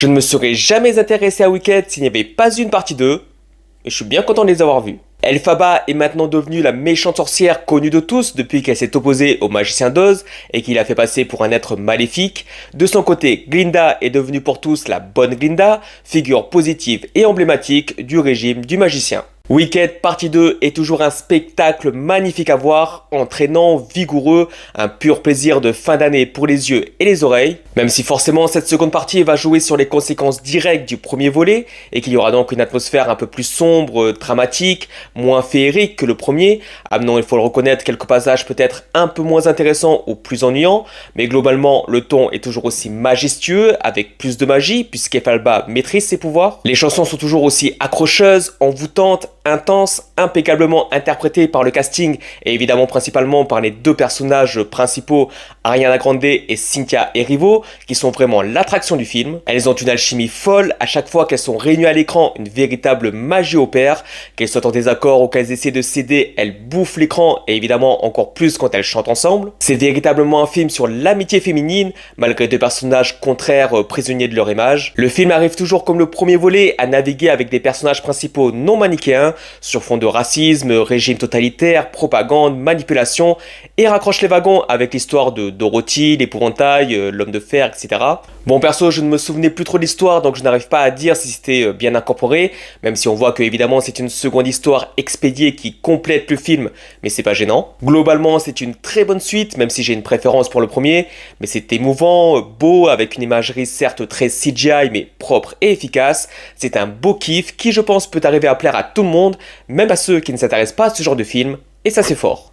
Je ne me serais jamais intéressé à Wicked s'il n'y avait pas une partie 2, et je suis bien content de les avoir vus. Elphaba est maintenant devenue la méchante sorcière connue de tous depuis qu'elle s'est opposée au magicien d'Oz et qu'il a fait passer pour un être maléfique. De son côté, Glinda est devenue pour tous la bonne Glinda, figure positive et emblématique du régime du magicien. Wicked partie 2 est toujours un spectacle magnifique à voir, entraînant, vigoureux, un pur plaisir de fin d'année pour les yeux et les oreilles. Même si forcément cette seconde partie va jouer sur les conséquences directes du premier volet et qu'il y aura donc une atmosphère un peu plus sombre, dramatique, moins féerique que le premier, amenant, il faut le reconnaître, quelques passages peut-être un peu moins intéressants ou plus ennuyants, mais globalement le ton est toujours aussi majestueux avec plus de magie puisqu'Elphaba maîtrise ses pouvoirs. Les chansons sont toujours aussi accrocheuses, envoûtantes, intense, impeccablement interprétée par le casting et évidemment principalement par les deux personnages principaux, Ariana Grande et Cynthia Erivo, qui sont vraiment l'attraction du film. Elles ont une alchimie folle, à chaque fois qu'elles sont réunies à l'écran, une véritable magie opère, qu'elles soient en désaccord ou qu'elles essaient de céder, elles bouffent l'écran et évidemment encore plus quand elles chantent ensemble. C'est véritablement un film sur l'amitié féminine, malgré deux personnages contraires prisonniers de leur image. Le film arrive toujours comme le premier volet à naviguer avec des personnages principaux non manichéens, sur fond de racisme, régime totalitaire, propagande, manipulation, et raccroche les wagons avec l'histoire de Dorothy, l'épouvantail, l'homme de fer, etc. Bon, perso, je ne me souvenais plus trop de l'histoire, donc je n'arrive pas à dire si c'était bien incorporé, même si on voit que évidemment c'est une seconde histoire expédiée qui complète le film, mais c'est pas gênant. Globalement, c'est une très bonne suite, même si j'ai une préférence pour le premier, mais c'est émouvant, beau, avec une imagerie certes très CGI, mais propre et efficace. C'est un beau kiff qui, je pense, peut arriver à plaire à tout le monde, même à ceux qui ne s'intéressent pas à ce genre de film, et ça c'est fort.